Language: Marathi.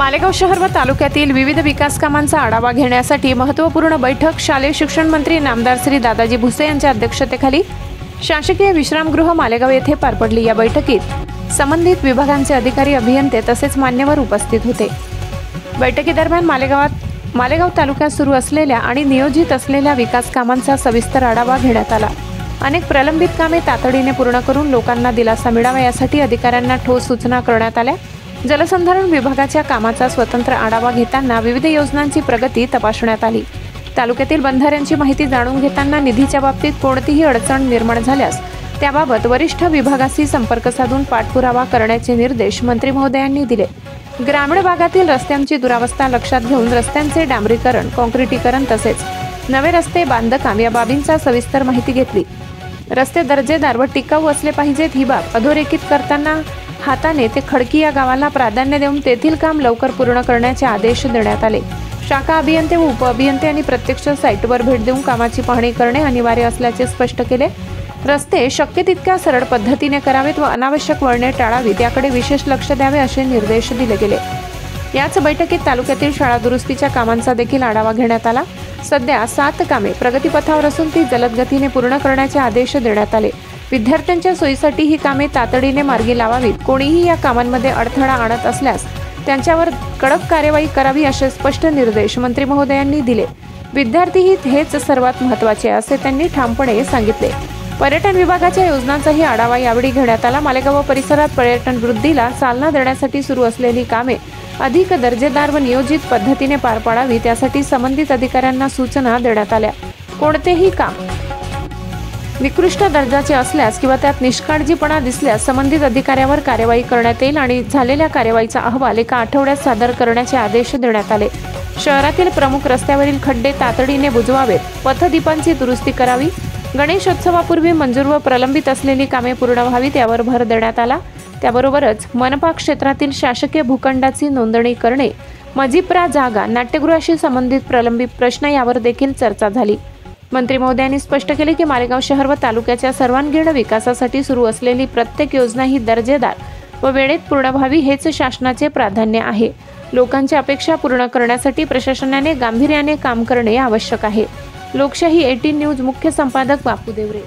मालेगाव शहर व तालुक्यातील विविध विकास कामांचा आढावा घेण्यासाठी महत्त्वपूर्ण बैठक शालेय शिक्षण मंत्री नामदार श्री दादाजी भुसे यांच्या अध्यक्षतेखाली शासकीय विश्रामगृह मालेगाव येथे पार पडली। या बैठकीत संबंधित विभागांचे अधिकारी, अभियंते तसेच मान्यवर उपस्थित होते। बैठकीदरम्यान मालेगाव तालुक्यात सुरू असलेल्या आणि नियोजित असलेल्या विकास कामांचा सविस्तर आढावा घेण्यात आला। अनेक प्रलंबित कामे तातडीने पूर्ण करून लोकांना दिलासा मिळावा यासाठी अधिकाऱ्यांना ठोस सूचना करण्यात आल्या। जलसंधारण विभागाच्या कामाचा स्वतंत्र आढावा घेताना विविध योजनांची प्रगती तपासण्यात आली। तालुक्यातील बंधाऱ्यांची माहिती जाणून घेताना निधीच्या बाबतीत कोणतीही अडचण निर्माण झाल्यास त्याबाबत वरिष्ठ विभागाशी संपर्क साधून पाठपुरावा करण्याचे निर्देश मंत्री महोदयांनी दिले। ग्रामीण भागातील रस्त्यांची दुरावस्था लक्षात घेऊन रस्त्यांचे डांबरीकरण, काँक्रिटीकरण तसेच नवे रस्ते बांधकाम या बाबींचा सविस्तर माहिती घेतली। रस्ते दर्जेदार व टिकाऊ असले पाहिजेत ही बाब अधोरेखित करताना हाताने ते खडकी या गावाला प्राधान्य देऊन तेथील काम लवकर पूर्ण करण्याचे आदेश देण्यात आले। शाखा अभियंते व उप अभियंते यांनी प्रत्यक्ष साइटवर भेट देऊन कामाची पाहणी करणे अनिवार्य असल्याचे स्पष्ट केले। रस्ते शक्य तितक्या सरळ पद्धतीने करावेत व अनावश्यक वळणे टाळावीत याकडे विशेष लक्ष द्यावे असे निर्देश दिले गेले। याच बैठकीत तालुक्यातील शाळा दुरुस्तीच्या कामांचा देखील आढावा घेण्यात आला। सध्या 7 कामे प्रगतीपथावर असून ती जलद गतीने पूर्ण करण्याचे आदेश देण्यात आले। विद्यार्थ्यांच्या सोयीसाठी ही कामे तातडीने मार्गी लावावीत। कोणीही या कामांमध्ये अडथळा आणत असल्यास त्यांच्यावर कडक कार्यवाही करावी असे स्पष्ट निर्देश मंत्री महोदयांनी दिले। विद्यार्थी हित हेच सर्वात महत्त्वाचे असे त्यांनी ठामपणे सांगितले। पर्यटन विभागाच्या योजनांचाही आढावा यावेळी घेण्यात आला। मालेगाव परिसरात पर्यटन वृद्धीला चालना देण्यासाठी सुरू असलेली कामे अधिक दर्जेदार व नियोजित पद्धतीने पार पाडावी त्यासाठी संबंधित अधिकाऱ्यांना सूचना देण्यात आल्या। कोणतेही काम निकृष्ट दर्जाचे असल्यास किंवा त्यात निष्काळजीपणा दिसल्यास संबंधित अधिकाऱ्यावर कार्यवाही करण्यात येईल आणि झालेल्या कार्यवाहीचा अहवाल एका आठवड्यात सादर करण्याचे आदेश देण्यात आले। शहरातील प्रमुख रस्त्यावरील खड्डे तातडीने बुजवावेत, पथदीपांची दुरुस्ती करावी, गणेशोत्सवापूर्वी मंजूर व प्रलंबित असलेली कामे पूर्ण व्हावीत यावर भर देण्यात आला। त्याबरोबरच मनपा क्षेत्रातील शासकीय भूखंडाची नोंदणी करणे, मजिप्रा जागा, नाट्यगृहाशी संबंधित प्रलंबित प्रश्न यावर देखील चर्चा झाली। मंत्री महोदयांनी स्पष्ट केले की मालेगाव शहर व तालुक्याच्या सर्वांगीण विकासासाठी सुरू असलेली प्रत्येक योजना ही दर्जेदार व वेळेत पूर्ण व्हावी हेच शासनाचे प्राधान्य आहे। लोकांच्या अपेक्षा पूर्ण करण्यासाठी प्रशासनाने गांभीर्याने काम करणे आवश्यक आहे। लोकशाही 18 न्यूज मुख्य संपादक बापू देवरे।